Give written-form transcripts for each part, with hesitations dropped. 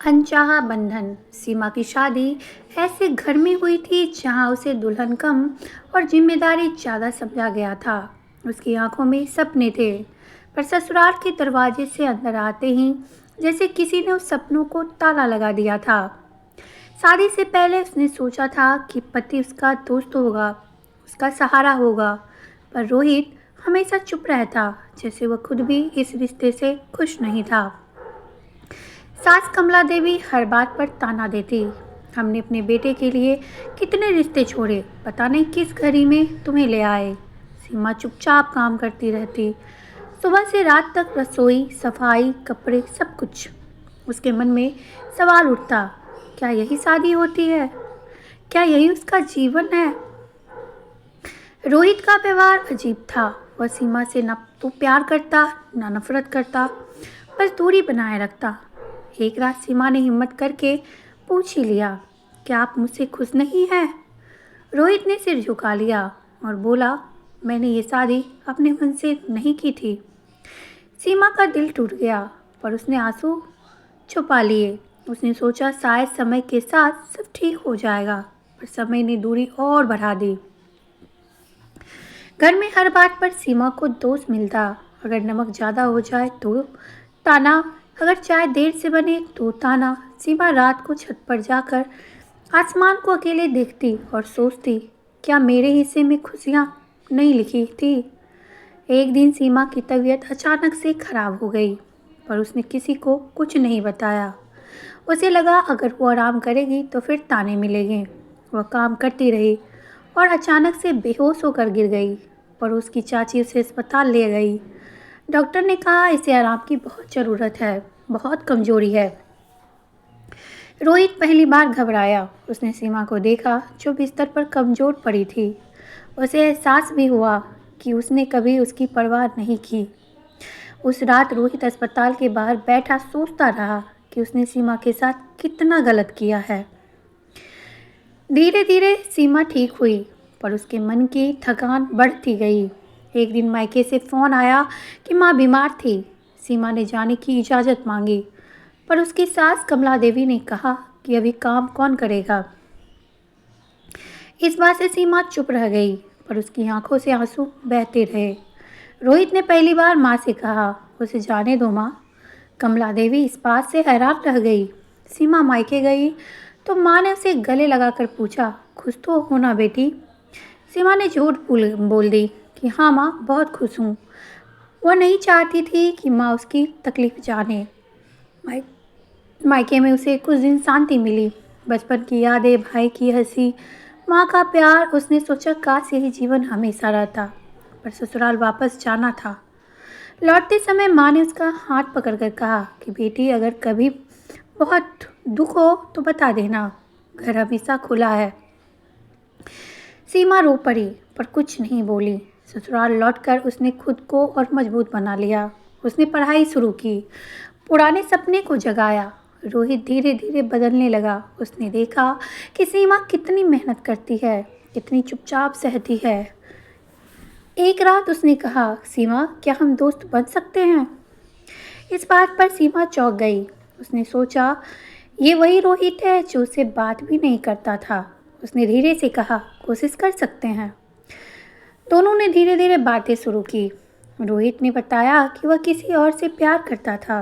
अनचाहा बंधन। सीमा की शादी ऐसे घर में हुई थी जहां उसे दुल्हन कम और जिम्मेदारी ज़्यादा समझा गया था। उसकी आंखों में सपने थे, पर ससुराल के दरवाजे से अंदर आते ही जैसे किसी ने उस सपनों को ताला लगा दिया था। शादी से पहले उसने सोचा था कि पति उसका दोस्त होगा, उसका सहारा होगा, पर रोहित हमेशा चुप रहता, जैसे वह खुद भी इस रिश्ते से खुश नहीं था। सास कमला देवी हर बात पर ताना देती, हमने अपने बेटे के लिए कितने रिश्ते छोड़े, पता नहीं किस घड़ी में तुम्हें ले आए। सीमा चुपचाप काम करती रहती, सुबह से रात तक रसोई, सफाई, कपड़े, सब कुछ। उसके मन में सवाल उठता, क्या यही शादी होती है? क्या यही उसका जीवन है? रोहित का व्यवहार अजीब था। वह सीमा से न तो प्यार करता, न नफरत करता, बस दूरी बनाए रखता। एक रात सीमा ने हिम्मत करके पूछ ही लिया, क्या आप मुझसे खुश नहीं हैं? रोहित ने सिर झुका लिया और बोला, मैंने ये शादी अपने मन से नहीं की थी। सीमा का दिल टूट गया, पर उसने आंसू छुपा लिए। उसने सोचा शायद समय के साथ सब ठीक हो जाएगा, पर समय ने दूरी और बढ़ा दी। घर में हर बात पर सीमा को दोष मिलता। अगर नमक ज़्यादा हो जाए तो ताना, अगर चाय देर से बने तो ताना। सीमा रात को छत पर जाकर आसमान को अकेले देखती और सोचती, क्या मेरे हिस्से में खुशियाँ नहीं लिखी थी? एक दिन सीमा की तबीयत अचानक से खराब हो गई, पर उसने किसी को कुछ नहीं बताया। उसे लगा अगर वो आराम करेगी तो फिर ताने मिलेंगे। वह काम करती रही और अचानक से बेहोश होकर गिर गई। पड़ोस की चाची उसे अस्पताल ले गई। डॉक्टर ने कहा इसे आराम की बहुत ज़रूरत है, बहुत कमजोरी है। रोहित पहली बार घबराया। उसने सीमा को देखा जो बिस्तर पर कमज़ोर पड़ी थी। उसे एहसास भी हुआ कि उसने कभी उसकी परवाह नहीं की। उस रात रोहित अस्पताल के बाहर बैठा सोचता रहा कि उसने सीमा के साथ कितना गलत किया है। धीरे धीरे सीमा ठीक हुई, पर उसके मन की थकान बढ़ती गई। एक दिन मायके से फ़ोन आया कि माँ बीमार थी। सीमा ने जाने की इजाज़त मांगी, पर उसकी सास कमला देवी ने कहा कि अभी काम कौन करेगा। इस बात से सीमा चुप रह गई, पर उसकी आंखों से आंसू बहते रहे। रोहित ने पहली बार माँ से कहा, उसे जाने दो माँ। कमला देवी इस बात से हैरान रह गई। सीमा मायके गई तो माँ ने उसे गले लगाकर पूछा, खुश तो हो ना बेटी? सीमा ने झूठ बोल दी कि हाँ माँ, बहुत खुश हूँ। वह नहीं चाहती थी कि माँ उसकी तकलीफ जाने। माय मायके में उसे कुछ दिन शांति मिली। बचपन की यादें, भाई की हंसी, माँ का प्यार। उसने सोचा काश यही जीवन हमेशा रहता, पर ससुराल वापस जाना था। लौटते समय माँ ने उसका हाथ पकड़कर कहा कि बेटी, अगर कभी बहुत दुख हो तो बता देना, घर हमेशा खुला है। सीमा रो पड़ी, पर कुछ नहीं बोली। ससुराल लौटकर उसने खुद को और मजबूत बना लिया। उसने पढ़ाई शुरू की, पुराने सपने को जगाया। रोहित धीरे धीरे बदलने लगा। उसने देखा कि सीमा कितनी मेहनत करती है, कितनी चुपचाप सहती है। एक रात उसने कहा, सीमा, क्या हम दोस्त बन सकते हैं? इस बात पर सीमा चौंक गई। उसने सोचा, ये वही रोहित है जो उससे बात भी नहीं करता था। उसने धीरे से कहा, कोशिश कर सकते हैं। दोनों ने धीरे धीरे बातें शुरू की। रोहित ने बताया कि वह किसी और से प्यार करता था,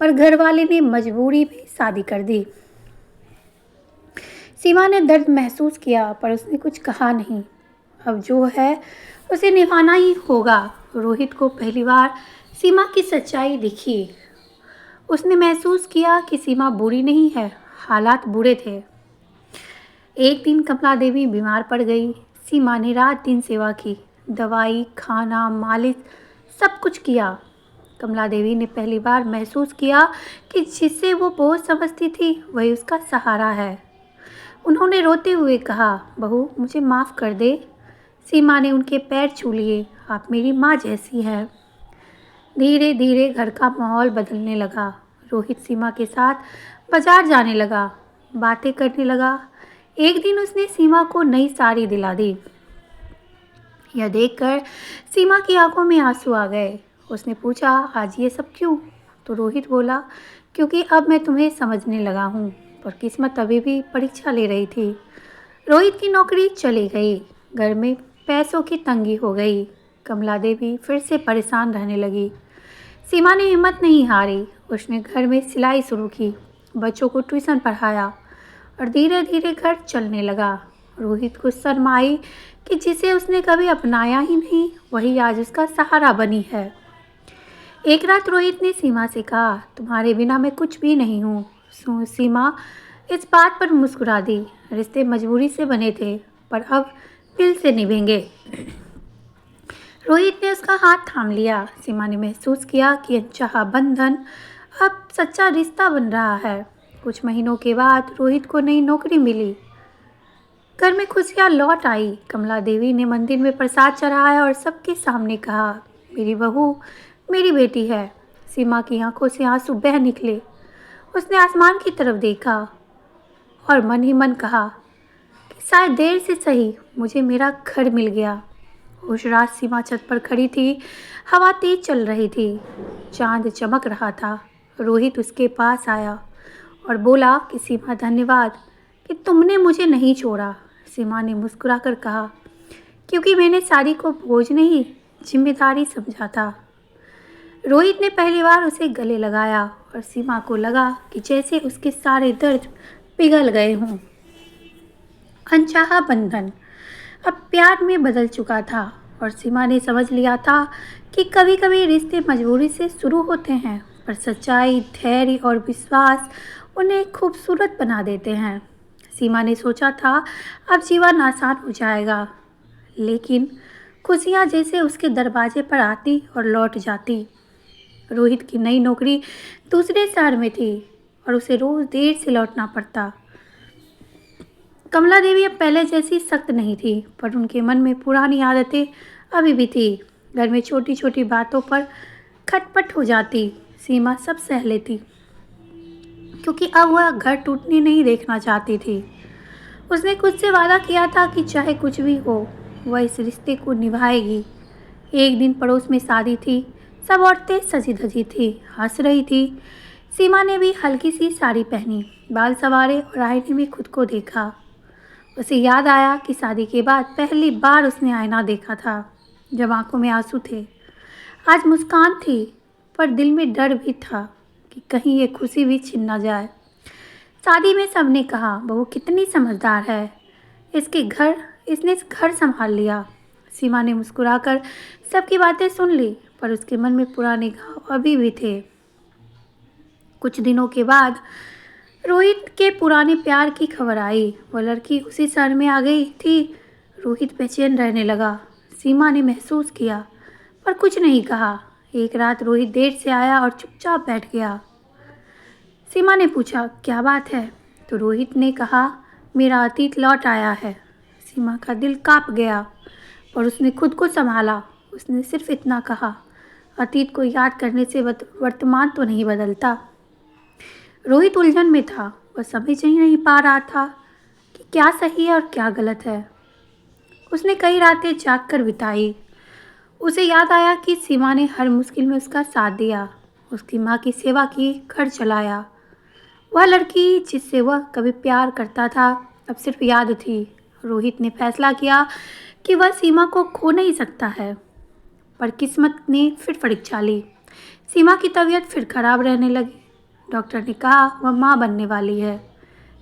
पर घर वाले ने मजबूरी में शादी कर दी। सीमा ने दर्द महसूस किया, पर उसने कुछ कहा नहीं। अब जो है उसे निभाना ही होगा। रोहित को पहली बार सीमा की सच्चाई दिखी। उसने महसूस किया कि सीमा बुरी नहीं है, हालात बुरे थे। एक दिन कमला देवी बीमार पड़ गई। सीमा ने रात दिन सेवा की, दवाई, खाना, मालिश, सब कुछ किया। कमला देवी ने पहली बार महसूस किया कि जिसे वो बोझ समझती थी वही उसका सहारा है। उन्होंने रोते हुए कहा, बहू, मुझे माफ़ कर दे। सीमा ने उनके पैर छू लिए, आप मेरी माँ जैसी हैं। धीरे धीरे घर का माहौल बदलने लगा। रोहित सीमा के साथ बाजार जाने लगा, बातें करने लगा। एक दिन उसने सीमा को नई साड़ी दिला दी। यह देखकर सीमा की आंखों में आंसू आ गए। उसने पूछा, आज ये सब क्यों? तो रोहित बोला, क्योंकि अब मैं तुम्हें समझने लगा हूँ। पर किस्मत अभी भी परीक्षा ले रही थी। रोहित की नौकरी चली गई। घर में पैसों की तंगी हो गई। कमला देवी फिर से परेशान रहने लगी। सीमा ने हिम्मत नहीं हारी। उसने घर में सिलाई शुरू की, बच्चों को ट्यूशन पढ़ाया और धीरे धीरे घर चलने लगा। रोहित को शर्म आई कि जिसे उसने कभी अपनाया ही नहीं, वही आज उसका सहारा बनी है। एक रात रोहित ने सीमा से कहा, तुम्हारे बिना मैं कुछ भी नहीं हूँ। सीमा इस बात पर मुस्कुरा दी। रिश्ते मजबूरी से बने थे, पर अब दिल से निभेंगे। रोहित ने उसका हाथ थाम लिया। सीमा ने महसूस किया कि अनचाहा बंधन अब सच्चा रिश्ता बन रहा है। कुछ महीनों के बाद रोहित को नई नौकरी मिली। घर में खुशियाँ लौट आई। कमला देवी ने मंदिर में प्रसाद चढ़ाया और सबके सामने कहा, मेरी बहू मेरी बेटी है। सीमा की आंखों से आंसू बह निकले। उसने आसमान की तरफ देखा और मन ही मन कहा कि शायद देर से सही मुझे मेरा घर मिल गया। उस रात सीमा छत पर खड़ी थी। हवा तेज चल रही थी। चांद चमक रहा था। रोहित उसके पास आया और बोला कि सीमा धन्यवाद कि तुमने मुझे नहीं छोड़ा। सीमा ने मुस्कुराकर कहा, क्योंकि मैंने शादी को बोझ नहीं जिम्मेदारी समझा था। रोहित ने पहली बार उसे गले लगाया और सीमा को लगा कि जैसे उसके सारे दर्द पिघल गए हों। अनचाहा बंधन अब प्यार में बदल चुका था और सीमा ने समझ लिया था कि कभी कभी रिश्ते मजबूरी से शुरू होते हैं, पर सच्चाई, धैर्य और विश्वास उन्हें खूबसूरत बना देते हैं। सीमा ने सोचा था अब जीवन आसान हो जाएगा, लेकिन खुशियाँ जैसे उसके दरवाजे पर आती और लौट जाती। रोहित की नई नौकरी दूसरे शहर में थी और उसे रोज देर से लौटना पड़ता। कमला देवी अब पहले जैसी सख्त नहीं थी, पर उनके मन में पुरानी आदतें अभी भी थी। घर में छोटी छोटी बातों पर खटपट हो जाती। सीमा सब सह लेती, क्योंकि अब वह घर टूटने नहीं देखना चाहती थी। उसने खुद से वादा किया था कि चाहे कुछ भी हो, वह इस रिश्ते को निभाएगी। एक दिन पड़ोस में शादी थी। सब औरतें सजी धजी थी, हंस रही थी। सीमा ने भी हल्की सी साड़ी पहनी, बाल संवारे और आईने में खुद को देखा। उसे याद आया कि शादी के बाद पहली बार उसने आईना देखा था, जब आंखों में आंसू थे। आज मुस्कान थी, पर दिल में डर भी था कि कहीं ये खुशी भी छिन न जाए। शादी में सबने कहा, बहू कितनी समझदार है, इसने घर संभाल लिया। सीमा ने मुस्कुराकर सबकी बातें सुन ली, पर उसके मन में पुराने घाव अभी भी थे। कुछ दिनों के बाद रोहित के पुराने प्यार की खबर आई। वह लड़की उसी शहर में आ गई थी। रोहित बेचैन रहने लगा। सीमा ने महसूस किया, पर कुछ नहीं कहा। एक रात रोहित देर से आया और चुपचाप बैठ गया। सीमा ने पूछा, क्या बात है? तो रोहित ने कहा, मेरा अतीत लौट आया है। सीमा का दिल कांप गया, पर उसने खुद को संभाला। उसने सिर्फ इतना कहा, अतीत को याद करने से वर्तमान तो नहीं बदलता। रोहित उलझन में था। वह समझ ही नहीं पा रहा था कि क्या सही है और क्या गलत है। उसने कई रातें जाग कर बिताई। उसे याद आया कि सीमा ने हर मुश्किल में उसका साथ दिया, उसकी माँ की सेवा की, घर चलाया। वह लड़की जिससे वह कभी प्यार करता था, अब सिर्फ याद थी। रोहित ने फैसला किया कि वह सीमा को खो नहीं सकता है, पर किस्मत ने फिर परीक्षा ली। सीमा की तबीयत फिर खराब रहने लगी। डॉक्टर ने कहा वह माँ बनने वाली है।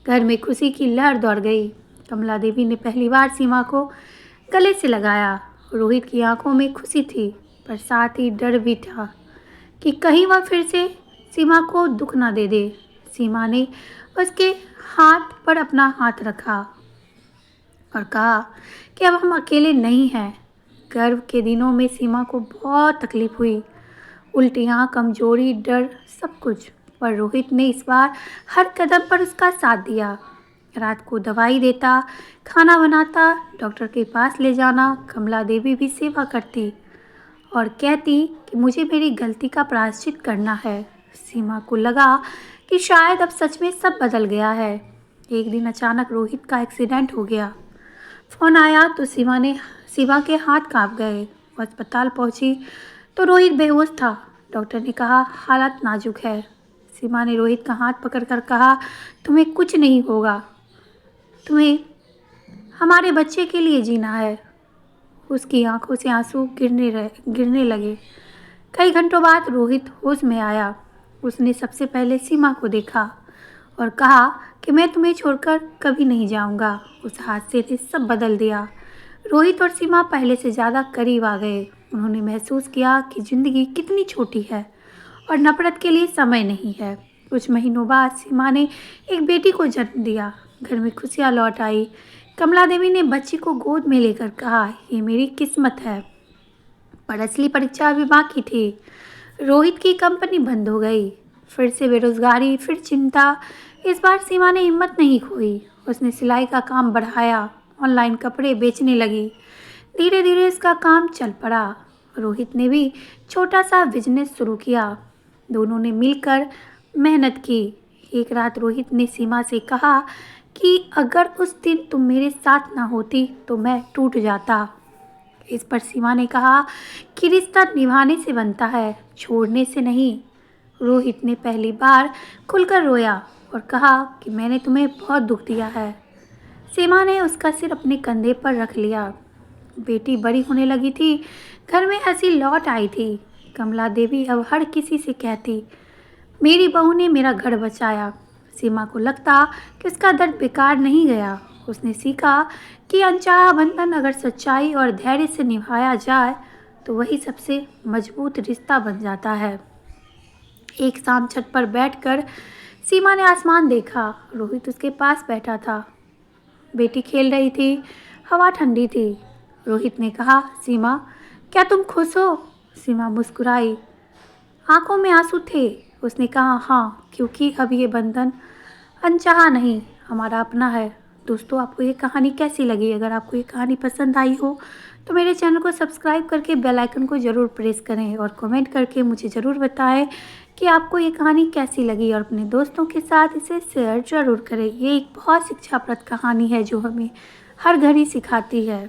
घर में खुशी की लहर दौड़ गई। कमला देवी ने पहली बार सीमा को गले से लगाया। रोहित की आंखों में खुशी थी, पर साथ ही डर भी था कि कहीं वह फिर से सीमा को दुख ना दे दे। सीमा ने उसके हाथ पर अपना हाथ रखा और कहा कि अब हम अकेले नहीं हैं। गर्भ के दिनों में सीमा को बहुत तकलीफ हुई, उल्टियाँ, कमजोरी, डर, सब कुछ। पर रोहित ने इस बार हर कदम पर उसका साथ दिया। रात को दवाई देता, खाना बनाता, डॉक्टर के पास ले जाना। कमला देवी भी सेवा करती और कहती कि मुझे मेरी गलती का प्रायश्चित करना है। सीमा को लगा कि शायद अब सच में सब बदल गया है। एक दिन अचानक रोहित का एक्सीडेंट हो गया। फ़ोन आया तो सीमा के हाथ कांप गए। वो अस्पताल पहुंची तो रोहित बेहोश था। डॉक्टर ने कहा हालत नाजुक है। सीमा ने रोहित का हाथ पकड़कर कहा, तुम्हें कुछ नहीं होगा, तुम्हें हमारे बच्चे के लिए जीना है। उसकी आंखों से आंसू गिरने लगे। कई घंटों बाद रोहित होश में आया। उसने सबसे पहले सीमा को देखा और कहा कि मैं तुम्हें छोड़कर कभी नहीं जाऊंगा। उस हादसे ने सब बदल दिया। रोहित और सीमा पहले से ज़्यादा करीब आ गए। उन्होंने महसूस किया कि ज़िंदगी कितनी छोटी है और नफरत के लिए समय नहीं है। कुछ महीनों बाद सीमा ने एक बेटी को जन्म दिया। घर में खुशियाँ लौट आई। कमला देवी ने बच्ची को गोद में लेकर कहा, ये मेरी किस्मत है। पर असली परीक्षा अभी बाकी थी। रोहित की कंपनी बंद हो गई। फिर से बेरोजगारी, फिर चिंता। इस बार सीमा ने हिम्मत नहीं खोई। उसने सिलाई का काम बढ़ाया, ऑनलाइन कपड़े बेचने लगी। धीरे धीरे इसका काम चल पड़ा। रोहित ने भी छोटा सा बिजनेस शुरू किया। दोनों ने मिलकर मेहनत की। एक रात रोहित ने सीमा से कहा कि अगर उस दिन तुम मेरे साथ ना होती तो मैं टूट जाता। इस पर सीमा ने कहा कि रिश्ता निभाने से बनता है, छोड़ने से नहीं। रोहित ने पहली बार खुलकर रोया और कहा कि मैंने तुम्हें बहुत दुख दिया है। सीमा ने उसका सिर अपने कंधे पर रख लिया। बेटी बड़ी होने लगी थी। घर में हंसी लौट आई थी। कमला देवी अब हर किसी से कहती, मेरी बहू ने मेरा घर बचाया। सीमा को लगता कि उसका दर्द बेकार नहीं गया। उसने सीखा कि अनचाहा बंधन अगर सच्चाई और धैर्य से निभाया जाए तो वही सबसे मजबूत रिश्ता बन जाता है। एक शाम छत पर बैठकर सीमा ने आसमान देखा। रोहित उसके पास बैठा था। बेटी खेल रही थी। हवा ठंडी थी। रोहित ने कहा, सीमा क्या तुम खुश हो? सीमा मुस्कुराई। आंखों में आंसू थे। उसने कहा, हाँ, क्योंकि अब ये बंधन अनचाहा नहीं, हमारा अपना है। दोस्तों, आपको ये कहानी कैसी लगी? अगर आपको ये कहानी पसंद आई हो तो मेरे चैनल को सब्सक्राइब करके बेल आइकन को ज़रूर प्रेस करें और कमेंट करके मुझे ज़रूर बताएं कि आपको ये कहानी कैसी लगी और अपने दोस्तों के साथ इसे शेयर ज़रूर करें। ये एक बहुत शिक्षाप्रद कहानी है जो हमें हर घड़ी सिखाती है।